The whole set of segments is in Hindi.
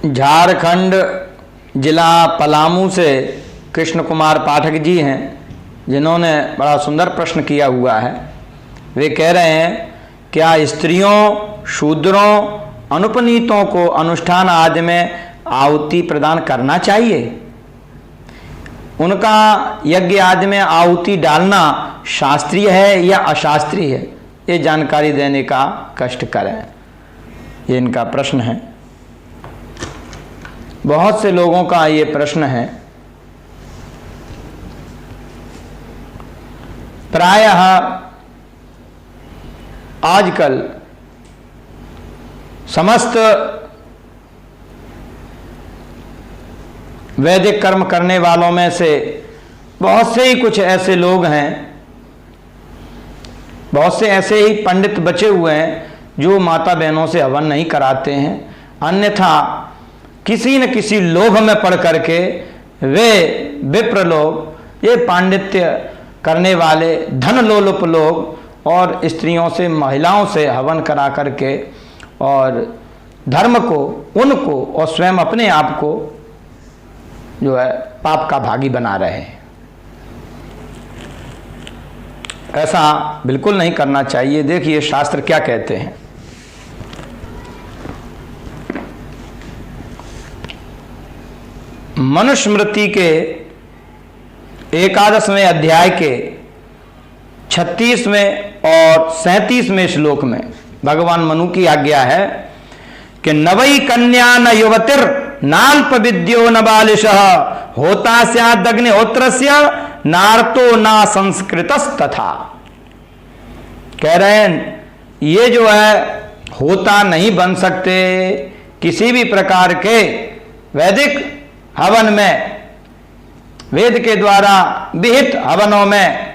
झारखंड जिला पलामू से कृष्ण कुमार पाठक जी हैं, जिन्होंने बड़ा सुंदर प्रश्न किया हुआ है। वे कह रहे हैं, क्या स्त्रियों, शूद्रों, अनुपनीतों को अनुष्ठान आदि में आहुति प्रदान करना चाहिए? उनका यज्ञ आदि में आहुति डालना शास्त्रीय है या अशास्त्रीय है, ये जानकारी देने का कष्ट करें। ये इनका प्रश्न है। बहुत से लोगों का ये प्रश्न है। प्रायः आजकल समस्त वैदिक कर्म करने वालों में से बहुत से ही कुछ ऐसे लोग हैं, बहुत से ऐसे ही पंडित बचे हुए हैं जो माता बहनों से हवन नहीं कराते हैं। अन्यथा किसी न किसी लोभ में पड़ करके वे विप्र लोग, ये पांडित्य करने वाले धन लोलुप लोग, और स्त्रियों से, महिलाओं से हवन करा करके और धर्म को, उनको और स्वयं अपने आप को जो है पाप का भागी बना रहे हैं। ऐसा बिल्कुल नहीं करना चाहिए। देखिए शास्त्र क्या कहते हैं। मनुस्मृति के 11वें अध्याय के 36वें और 37वें श्लोक में भगवान मनु की आज्ञा है कि नवई कन्या न युवतिर नाल्प विद्यो न बालिशः होता स्यादग्निहोत्रस्य नार्तो ना संस्कृतस् तथा। कह रहे हैं ये जो है होता नहीं बन सकते किसी भी प्रकार के वैदिक हवन में, वेद के द्वारा विहित हवनों में।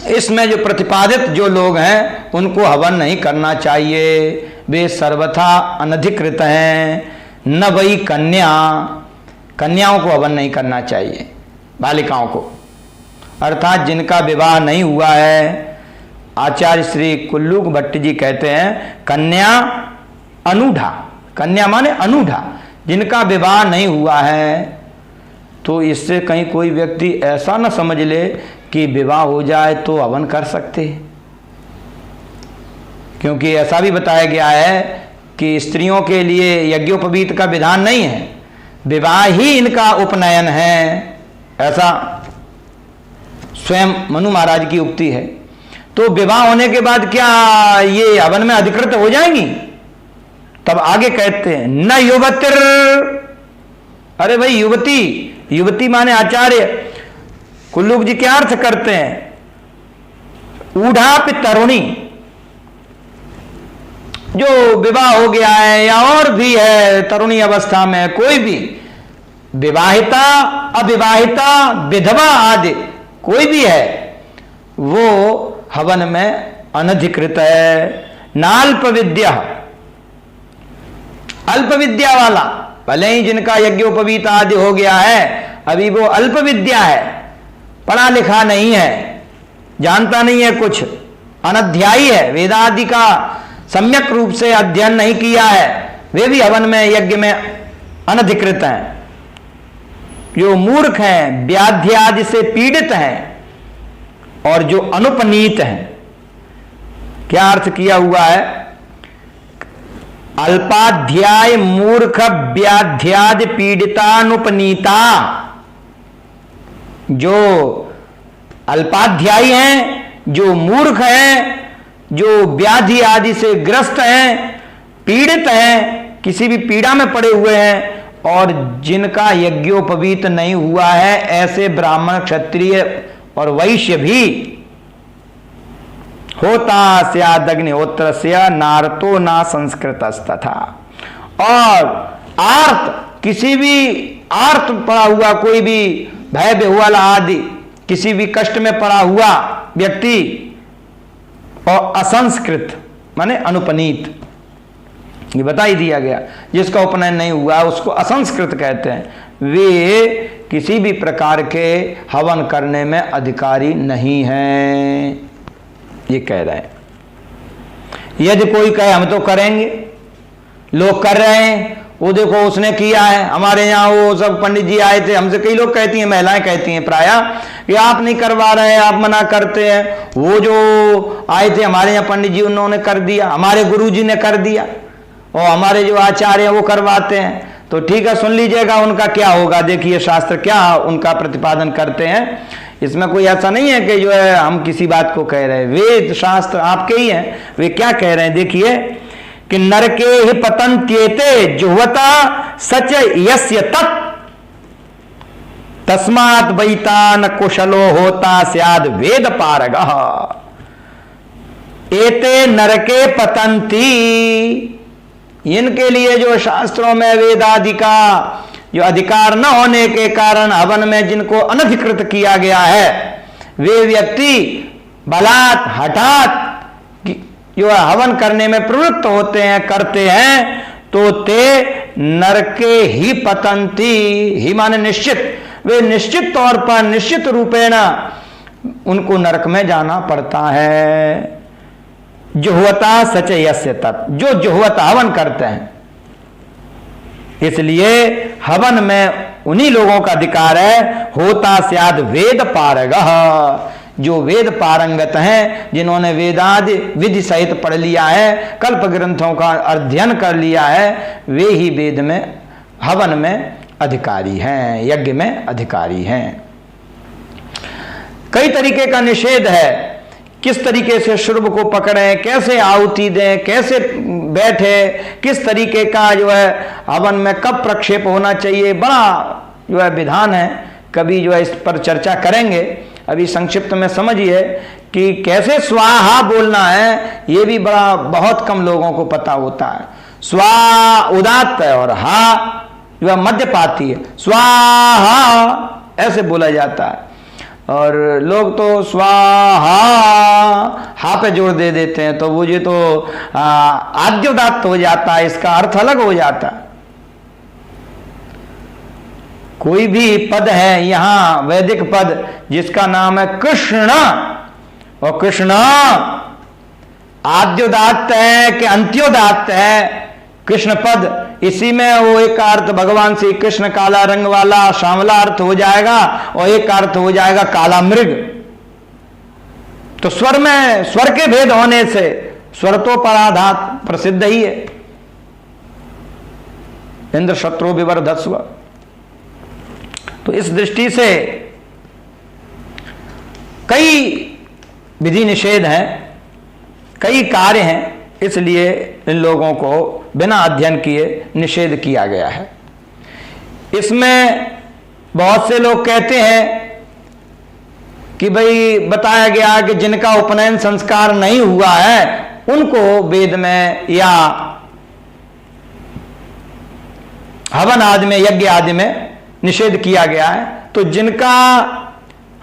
इसमें जो प्रतिपादित जो लोग हैं उनको हवन नहीं करना चाहिए, वे सर्वथा अनधिकृत हैं। न वही कन्याओं को हवन नहीं करना चाहिए, बालिकाओं को, अर्थात जिनका विवाह नहीं हुआ है। आचार्य श्री कुल्लूक भट्ट जी कहते हैं कन्या अनूढ़ा, कन्या माने अनूढ़ा, जिनका विवाह नहीं हुआ है। तो इससे कहीं कोई व्यक्ति ऐसा न समझ ले कि विवाह हो जाए तो हवन कर सकते, क्योंकि ऐसा भी बताया गया है कि स्त्रियों के लिए यज्ञोपवीत का विधान नहीं है, विवाह ही इनका उपनयन है। ऐसा स्वयं मनु महाराज की उक्ति है। तो विवाह होने के बाद क्या ये हवन में अधिकृत हो जाएंगी? तब आगे कहते हैं न युवतिर, अरे भाई युवती, युवती माने आचार्य कुल्लूक जी क्या अर्थ करते हैं? ऊढ़ाप तरुणी, जो विवाह हो गया है या और भी है तरुणी अवस्था में, कोई भी विवाहिता, अविवाहिता, विधवा आदि कोई भी है, वो हवन में अनधिकृत है। नाल्प विद्या, अल्प विद्या वाला, भले ही जिनका यज्ञोपवीत आदि हो गया है, अभी वो अल्प विद्या है, पढ़ा लिखा नहीं है, जानता नहीं है कुछ, अनध्यायी है, वेदादि का सम्यक रूप से अध्ययन नहीं किया है, वे भी हवन में, यज्ञ में अनधिकृत हैं। जो मूर्ख हैं, व्याध्यादि से पीड़ित हैं, और जो अनुपनीत हैं। क्या अर्थ किया हुआ है? अल्पाध्याय मूर्ख व्याध्यादि पीड़ितानुपनीता, जो अल्पाध्यायी हैं, जो मूर्ख हैं, जो व्याधि आदि से ग्रस्त हैं, पीड़ित हैं, किसी भी पीड़ा में पड़े हुए हैं, और जिनका यज्ञोपवीत नहीं हुआ है, ऐसे ब्राह्मण, क्षत्रिय और वैश्य भी होता स्यादग्निहोत्रस्य नार्तो ना संस्कृतस्तथा। और आर्त, किसी भी आर्त पड़ा हुआ, कोई भी भय बेहुला आदि किसी भी कष्ट में पड़ा हुआ व्यक्ति, और असंस्कृत माने अनुपनीत, ये बता ही दिया गया, जिसका उपनयन नहीं हुआ उसको असंस्कृत कहते हैं। वे किसी भी प्रकार के हवन करने में अधिकारी नहीं हैं, ये कह रहे हैं। यदि कोई कहे हम तो करेंगे, लोग कर रहे हैं, वो देखो उसने किया है, हमारे यहाँ वो सब पंडित जी आए थे, हमसे कई लोग कहती हैं, महिलाएं कहती हैं प्राय कि आप नहीं करवा रहे हैं, आप मना करते हैं, वो जो आए थे हमारे यहाँ पंडित जी उन्होंने कर दिया, हमारे गुरु जी ने कर दिया, और हमारे जो आचार्य हैं वो करवाते हैं। तो ठीक है, सुन लीजिएगा उनका क्या होगा। देखिए शास्त्र क्या उनका प्रतिपादन करते हैं, इसमें कोई ऐसा नहीं है कि जो है हम किसी बात को कह रहे हैं, वेद शास्त्र आपके ही हैं, वे क्या कह रहे हैं देखिए कि नरके ही पतंत्येते जुहवता सच यस्य तत् तस्मात् वैतान कुशलो होता स्याद वेद पारगः। एते नरके पतंती, इनके लिए जो शास्त्रों में वेदादि का जो अधिकार न होने के कारण हवन में जिनको अनधिकृत किया गया है, वे व्यक्ति बलात् हठात जो हवन करने में प्रवृत्त होते हैं, करते हैं, तो ते नरके ही पतंती, ही माने निश्चित, वे निश्चित तौर पर निश्चित रूपेण उनको नरक में जाना पड़ता है। जुहवता सच यस्य तत्, जो जुहवत हवन करते हैं, इसलिए हवन में उन्हीं लोगों का अधिकार है। होता स्याद वेद पारगः, जो वेद पारंगत हैं, जिन्होंने वेदादि विधि सहित पढ़ लिया है, कल्प ग्रंथों का अध्ययन कर लिया है, वे ही वेद में हवन में अधिकारी हैं, यज्ञ में अधिकारी हैं। कई तरीके का निषेध है, किस तरीके से शुभ को पकड़ें, कैसे आहुति दें, कैसे बैठे, किस तरीके का जो है हवन में कब प्रक्षेप होना चाहिए, बड़ा जो है विधान है। कभी जो है इस पर चर्चा करेंगे। अभी संक्षिप्त में समझिए कि कैसे स्वाहा बोलना है, ये भी बड़ा बहुत कम लोगों को पता होता है। स्वा उदात्त है और हा जो है मध्यपाती है, स्वाहा ऐसे बोला जाता है, और लोग तो स्वाहा हा पे जोर दे देते हैं, तो वो ये तो आद्योदात्त हो जाता है, इसका अर्थ अलग हो जाता है। कोई भी पद है यहाँ वैदिक पद जिसका नाम है कृष्ण, और कृष्ण आद्योदात्त है कि अंत्योदात्त है, कृष्ण पद, इसी में वो एक अर्थ भगवान श्री कृष्ण काला रंग वाला श्यामला अर्थ हो जाएगा, और एक अर्थ हो जाएगा काला मृग। तो स्वर में स्वर के भेद होने से स्वर तो पराधात प्रसिद्ध ही है, इंद्र शत्रु विवर्धस्व। तो इस दृष्टि से कई विधि निषेध हैं, कई कार्य हैं, इसलिए इन लोगों को बिना अध्ययन किए निषेध किया गया है। इसमें बहुत से लोग कहते हैं कि भाई बताया गया कि जिनका उपनयन संस्कार नहीं हुआ है उनको वेद में या हवन आदि में, यज्ञ आदि में निषेध किया गया है। तो जिनका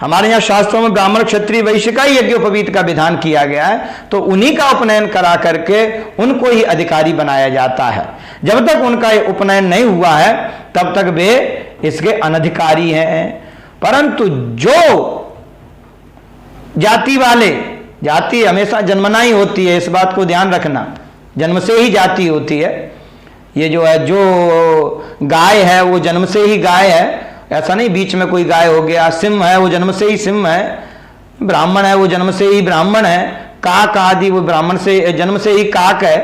हमारे यहाँ शास्त्रों में ब्राह्मण क्षत्रिय वैश्य का ही यज्ञोपवीत का विधान किया गया है, तो उन्हीं का उपनयन करा करके उनको ही अधिकारी बनाया जाता है। जब तक उनका उपनयन नहीं हुआ है तब तक वे इसके अनधिकारी हैं। परंतु जो जाति वाले, जाति हमेशा जन्मना ही होती है, इस बात को ध्यान रखना, जन्म से ही जाति होती है। ये जो है, जो गाय है वो जन्म से ही गाय है, ऐसा नहीं बीच में कोई गाय हो गया। सिंह है वो जन्म से ही सिंह है, ब्राह्मण है वो जन्म से ही ब्राह्मण है, काक आदि वो ब्राह्मण से जन्म से ही काक है।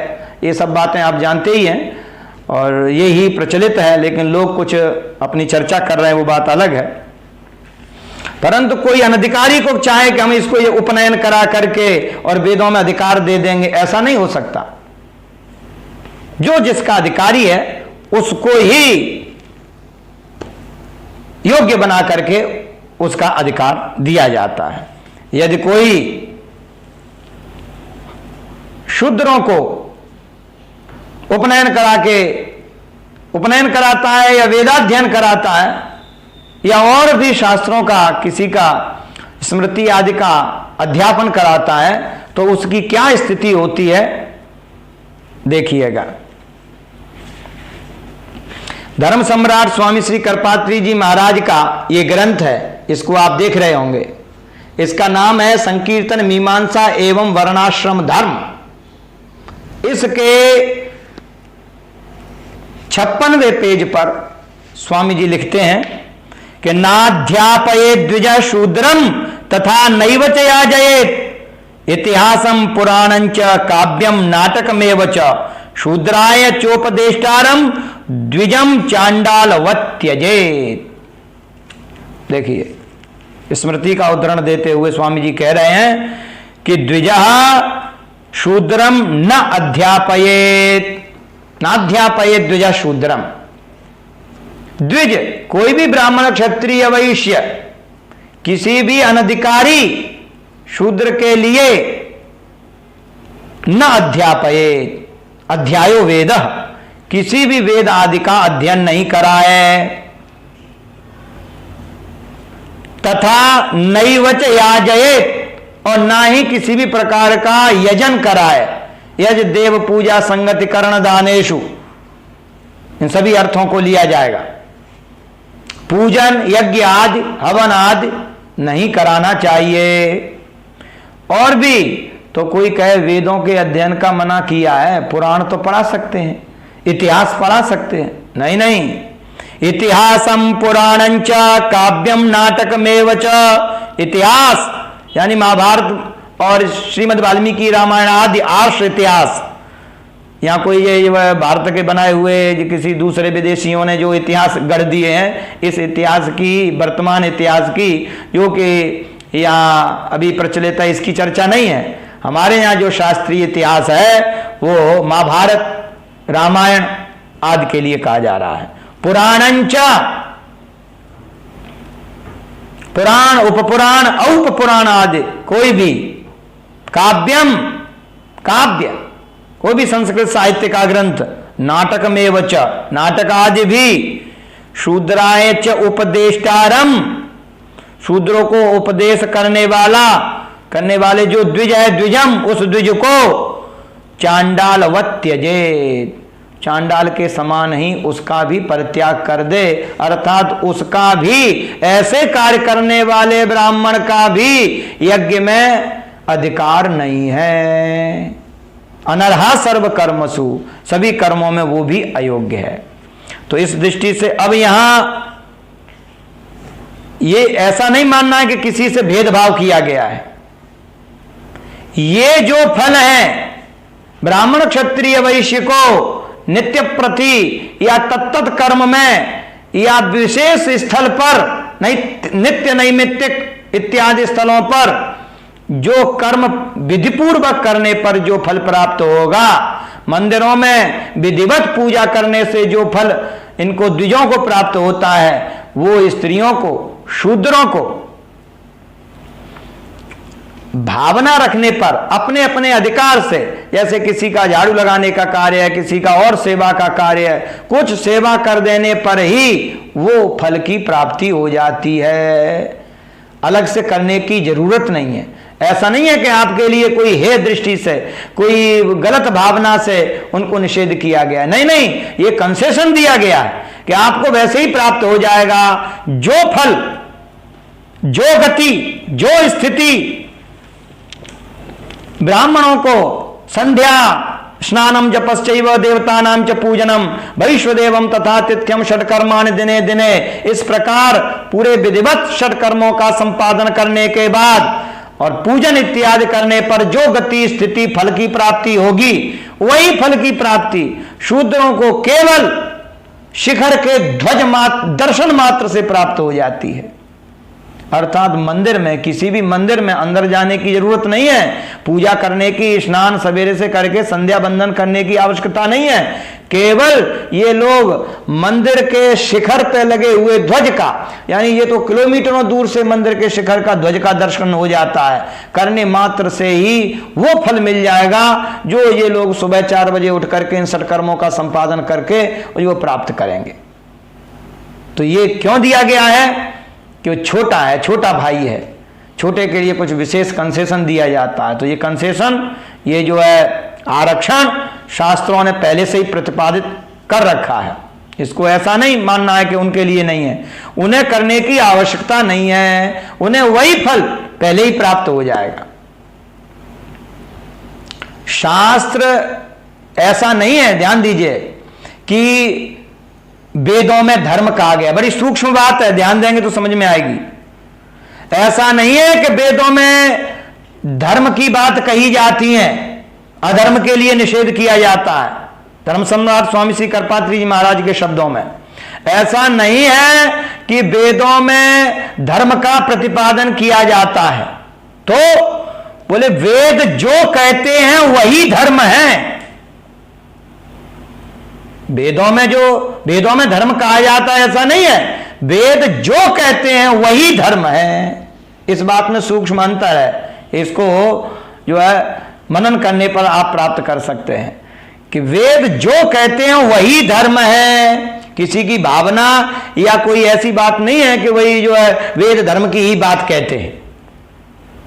ये सब बातें आप जानते ही हैं और ये ही प्रचलित है, लेकिन लोग कुछ अपनी चर्चा कर रहे हैं, वो बात अलग है। परंतु कोई अनधिकारी को चाहे कि हम इसको ये उपनयन करा करके और वेदों में अधिकार दे देंगे, ऐसा नहीं हो सकता। जो जिसका अधिकारी है उसको ही योग्य बना करके उसका अधिकार दिया जाता है। यदि कोई शूद्रों को उपनयन कराता है या वेदाध्ययन कराता है या और भी शास्त्रों का किसी का स्मृति आदि का अध्यापन कराता है, तो उसकी क्या स्थिति होती है देखिएगा। धर्म सम्राट स्वामी श्री करपात्री जी महाराज का ये ग्रंथ है, इसको आप देख रहे होंगे। इसका नाम है संकीर्तन मीमांसा एवं वर्णाश्रम धर्म। इसके 56वें पेज पर स्वामी जी लिखते हैं कि नाध्यापये द्विज शूद्रम तथा नैव च याजयेत् इतिहासम पुराणंच काव्यम नाटकमेव च शूद्राय चोपदेष्टारम द्विजम चांडालवत् त्यजेत्। देखिए स्मृति का उदाहरण देते हुए स्वामी जी कह रहे हैं कि द्विजः शूद्रम न अध्यापयेत्, नाध्यापयेत् द्विज शूद्रम। द्विज कोई भी ब्राह्मण क्षत्रिय वैश्य किसी भी अनधिकारी शूद्र के लिए न अध्यापयेत्, अध्यायो वेद, किसी भी वेद आदि का अध्ययन नहीं कराए, तथा नैवच याजयेत्, और ना ही किसी भी प्रकार का यजन कराए। यज देव पूजा संगति करण दानेशु, इन सभी अर्थों को लिया जाएगा। पूजन यज्ञ आदि हवन आदि नहीं कराना चाहिए। और भी तो कोई कहे वेदों के अध्ययन का मना किया है, पुराण तो पढ़ा सकते हैं, इतिहास पढ़ा सकते हैं। नहीं नहीं, इतिहासम पुराणंच काव्यम नाटकमेव च। इतिहास यानी महाभारत और श्रीमद् वाल्मीकि रामायण आदि आर्ष इतिहास, यहाँ कोई ये भारत के बनाए हुए किसी दूसरे विदेशियों ने जो इतिहास गढ़ दिए हैं, इस इतिहास की, वर्तमान इतिहास की जो कि यहाँ अभी प्रचलित है, इसकी चर्चा नहीं है। हमारे यहाँ जो शास्त्रीय इतिहास है वो महाभारत रामायण आदि के लिए कहा जा रहा है। पुराणंच, पुराण उपपुराण औपपुराण आदि कोई भी काव्यम, काव्य कोई भी संस्कृत साहित्य का ग्रंथ, नाटकमेव च, नाटक आदि भी, शूद्राय च उपदेष्टारम, शूद्रों को उपदेश करने वाले जो द्विज है, द्विजम, उस द्विज को चांडालवत् त्यजेत्, चांडाल के समान ही उसका भी परित्याग कर दे। अर्थात उसका भी, ऐसे कार्य करने वाले ब्राह्मण का भी यज्ञ में अधिकार नहीं है। अनर्हा सर्व कर्मसु, सभी कर्मों में वो भी अयोग्य है। तो इस दृष्टि से अब यहां ये ऐसा नहीं मानना है कि किसी से भेदभाव किया गया है। ये जो फल है ब्राह्मण क्षत्रिय वैश्य को नित्य प्रति या तत्त कर्म में या विशेष स्थल पर, नित्य नैमित्तिक इत्यादि स्थलों पर जो कर्म विधिपूर्वक करने पर जो फल प्राप्त होगा, मंदिरों में विधिवत पूजा करने से जो फल इनको द्विजों को प्राप्त होता है, वो स्त्रियों को, शूद्रों को भावना रखने पर अपने अपने अधिकार से, जैसे किसी का झाड़ू लगाने का कार्य है, किसी का और सेवा का कार्य है, कुछ सेवा कर देने पर ही वो फल की प्राप्ति हो जाती है, अलग से करने की जरूरत नहीं है। ऐसा नहीं है कि आपके लिए कोई हे दृष्टि से, कोई गलत भावना से उनको निषेध किया गया है। नहीं नहीं, ये कंसेशन दिया गया है कि आपको वैसे ही प्राप्त हो जाएगा जो फल, जो गति, जो स्थिति ब्राह्मणों को संध्या स्नानम जपश्चैव देवतानां च पूजनम वैश्वदेवम तथा तिथ्यम षट्कर्माणि दिने दिने, इस प्रकार पूरे विधिवत षट्कर्मों का संपादन करने के बाद और पूजन इत्यादि करने पर जो गति स्थिति फल की प्राप्ति होगी, वही फल की प्राप्ति शूद्रों को केवल शिखर के ध्वज दर्शन मात्र से प्राप्त हो जाती है। अर्थात मंदिर में, किसी भी मंदिर में अंदर जाने की जरूरत नहीं है, पूजा करने की, स्नान सवेरे से करके संध्या बंदन करने की आवश्यकता नहीं है। केवल ये लोग मंदिर के शिखर पे लगे हुए ध्वज का, यानी ये तो किलोमीटरों दूर से मंदिर के शिखर का ध्वज का दर्शन हो जाता है, करने मात्र से ही वो फल मिल जाएगा जो ये लोग सुबह 4 बजे उठ करके इन सत्कर्मों का संपादन करके वो प्राप्त करेंगे। तो ये क्यों दिया गया है कि वो छोटा है, छोटा भाई है, छोटे के लिए कुछ विशेष कंसेशन दिया जाता है। तो ये कंसेशन, ये जो है आरक्षण शास्त्रों ने पहले से ही प्रतिपादित कर रखा है। इसको ऐसा नहीं मानना है कि उनके लिए नहीं है, उन्हें करने की आवश्यकता नहीं है, उन्हें वही फल पहले ही प्राप्त हो जाएगा। शास्त्र ऐसा नहीं है, ध्यान दीजिए, कि वेदों में धर्म कहा गया, बड़ी सूक्ष्म बात है, ध्यान देंगे तो समझ में आएगी। ऐसा नहीं है कि वेदों में धर्म की बात कही जाती है, अधर्म के लिए निषेध किया जाता है। धर्म सम्राट स्वामी श्री कृपात्री जी महाराज के शब्दों में ऐसा नहीं है कि वेदों में धर्म का प्रतिपादन किया जाता है। तो बोले वेद जो कहते हैं वही धर्म है। वेदों में धर्म कहा जाता है ऐसा नहीं है, वेद जो कहते हैं वही धर्म है। इस बात में सूक्ष्म अंतर है, इसको जो है मनन करने पर आप प्राप्त कर सकते हैं कि वेद जो कहते हैं वही धर्म है। किसी की भावना या कोई ऐसी बात नहीं है कि वही जो है वेद धर्म की ही बात कहते हैं,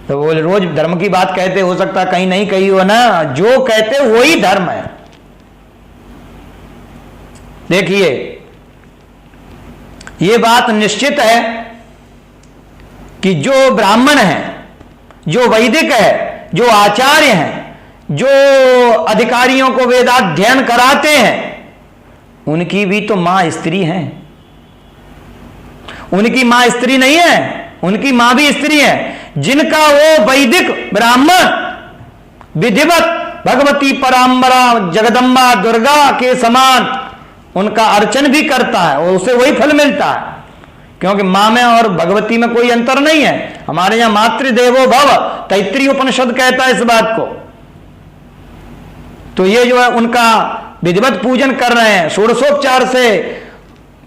तो वो रोज धर्म की बात कहते, हो सकता कहीं नहीं कही हो ना, जो कहते वही धर्म है। देखिए ये बात निश्चित है कि जो ब्राह्मण हैं, जो वैदिक है, जो आचार्य हैं, जो अधिकारियों को वेदाध्ययन कराते हैं, उनकी भी तो मां स्त्री हैं। उनकी मां स्त्री नहीं है, उनकी मां भी स्त्री है, जिनका वो वैदिक ब्राह्मण विधिवत भगवती पराम्बरा जगदम्बा दुर्गा के समान उनका अर्चन भी करता है और उसे वही फल मिलता है, क्योंकि मां में और भगवती में कोई अंतर नहीं है। हमारे यहां मातृदेवो भव, तैत्तिरीय उपनिषद कहता है इस बात को। तो ये जो है उनका विधिवत पूजन कर रहे हैं, षोडशोपचार से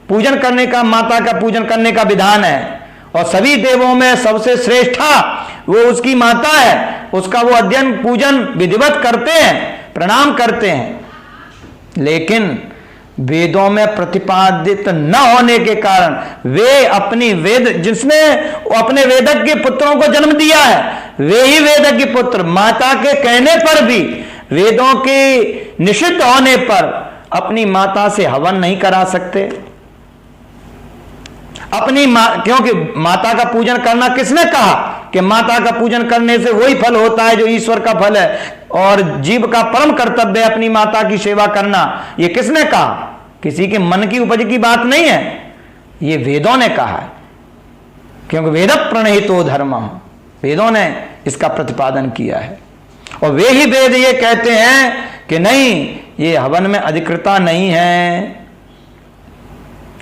पूजन करने का, माता का पूजन करने का विधान है, और सभी देवों में सबसे श्रेष्ठा वो उसकी माता है, उसका वो अध्ययन पूजन विधिवत करते हैं, प्रणाम करते हैं। लेकिन वेदों में प्रतिपादित न होने के कारण वे अपनी जिसने अपने वेदज्ञ पुत्रों को जन्म दिया है, वे ही वेदज्ञ पुत्र माता के कहने पर भी, वेदों के निषिद्ध होने पर अपनी माता से हवन नहीं करा सकते। क्योंकि माता का पूजन करना किसने कहा कि माता का पूजन करने से वही फल होता है जो ईश्वर का फल है, और जीव का परम कर्तव्य है अपनी माता की सेवा करना। ये किसने कहा? किसी के मन की उपज की बात नहीं है, ये वेदों ने कहा है, क्योंकि वेद प्रणहितो धर्म, वेदों ने इसका प्रतिपादन किया है। और वे ही वेद ये कहते हैं कि नहीं, ये हवन में अधिकृता नहीं है।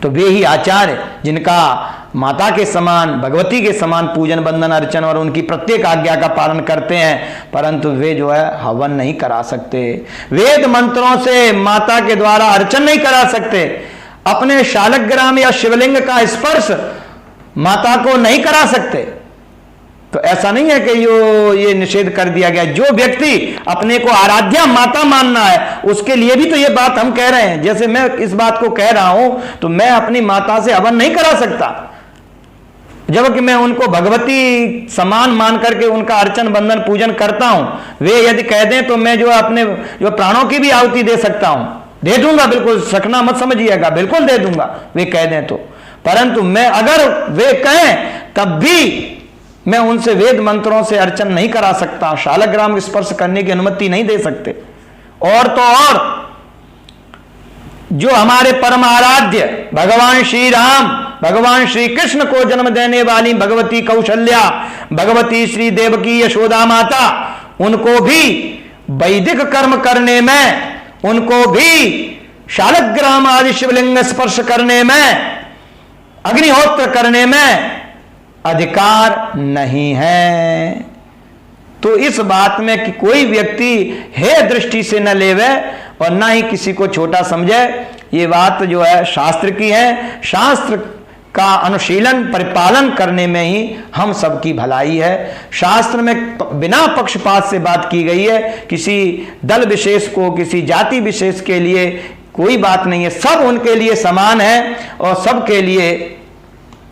तो वे ही आचार्य जिनका माता के समान, भगवती के समान पूजन बंदन अर्चन और उनकी प्रत्येक आज्ञा का पालन करते हैं, परंतु वे जो है हवन नहीं करा सकते, वेद मंत्रों से माता के द्वारा अर्चन नहीं करा सकते, अपने शालग्राम या शिवलिंग का स्पर्श माता को नहीं करा सकते। तो ऐसा नहीं है कि ये निषेध कर दिया गया। जो व्यक्ति अपने को आराध्या माता मानना है उसके लिए भी तो ये बात हम कह रहे हैं। जैसे मैं इस बात को कह रहा हूं तो मैं अपनी माता से हवन नहीं करा सकता, जबकि मैं उनको भगवती समान मान करके उनका अर्चन बंदन पूजन करता हूं। वे यदि कह दें तो मैं जो अपने जो प्राणों की भी आहुति दे सकता हूं, दे दूंगा, बिल्कुल सकना मत समझिएगा, बिल्कुल दे दूंगा वे कह दें तो। परंतु मैं अगर वे कहें तब भी मैं उनसे वेद मंत्रों से अर्चन नहीं करा सकता, शालग्राम स्पर्श करने की अनुमति नहीं दे सकते। और तो और जो हमारे परम आराध्य भगवान श्री राम, भगवान श्री कृष्ण को जन्म देने वाली भगवती कौशल्या, भगवती श्री देवकी यशोदा माता, उनको भी वैदिक कर्म करने में, उनको भी शालग्राम आदि शिवलिंग स्पर्श करने में, अग्निहोत्र करने में अधिकार नहीं है। तो इस बात में कि कोई व्यक्ति हे दृष्टि से न लेवे और ना ही किसी को छोटा समझे, ये बात जो है शास्त्र की है। शास्त्र का अनुशीलन परिपालन करने में ही हम सबकी भलाई है। शास्त्र में बिना पक्षपात से बात की गई है, किसी दल विशेष को, किसी जाति विशेष के लिए कोई बात नहीं है, सब उनके लिए समान है और सबके लिए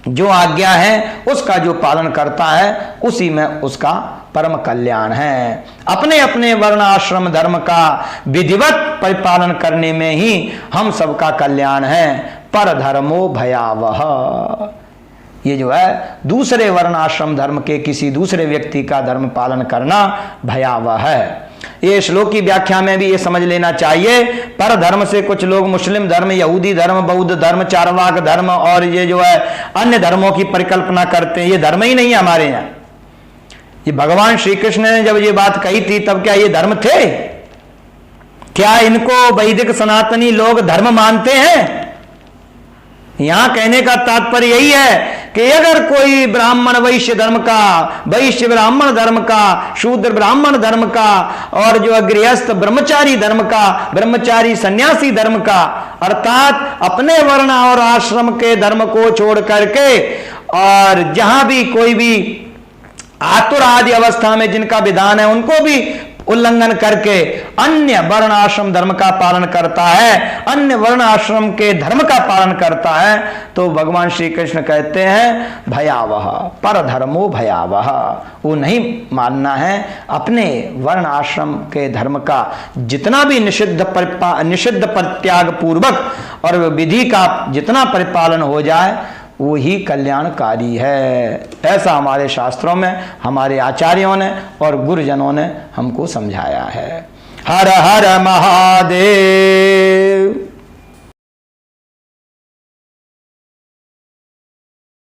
जो आज्ञा है उसका जो पालन करता है उसी में उसका परम कल्याण है। अपने अपने वर्ण आश्रम धर्म का विधिवत परिपालन करने में ही हम सबका कल्याण है। पर धर्मो भयावह, ये जो है दूसरे वर्ण आश्रम धर्म के किसी दूसरे व्यक्ति का धर्म पालन करना भयावह है। ये श्लोक की व्याख्या में भी ये समझ लेना चाहिए। पर धर्म से कुछ लोग मुस्लिम धर्म, यहूदी धर्म, बौद्ध धर्म, चारवाक धर्म और ये जो है अन्य धर्मों की परिकल्पना करते हैं। ये धर्म ही नहीं है हमारे यहाँ। ये भगवान श्री कृष्ण ने जब ये बात कही थी तब क्या ये धर्म थे? क्या इनको वैदिक सनातनी लोग धर्म मानते हैं? यहां कहने का तात्पर्य यही है कि अगर कोई ब्राह्मण वैश्य धर्म का, वैश्य ब्राह्मण धर्म का, शूद्र ब्राह्मण धर्म का और जो गृहस्थ ब्रह्मचारी धर्म का, ब्रह्मचारी सन्यासी धर्म का, अर्थात अपने वर्ण और आश्रम के धर्म को छोड़ करके और जहां भी कोई भी आतुर आदि अवस्था में जिनका विधान है उनको भी उल्लंघन करके अन्य वर्ण आश्रम धर्म का पालन करता है, अन्य वर्ण आश्रम के धर्म का पालन करता है, तो भगवान श्री कृष्ण कहते हैं भयावह, पर धर्मो भयावह। वो नहीं मानना है अपने वर्ण आश्रम के धर्म का जितना भी निषिद्ध परित्याग पूर्वक और विधि का जितना परिपालन हो जाए वो ही कल्याणकारी है। ऐसा हमारे शास्त्रों में हमारे आचार्यों ने और गुरुजनों ने हमको समझाया है। हर हर महादेव।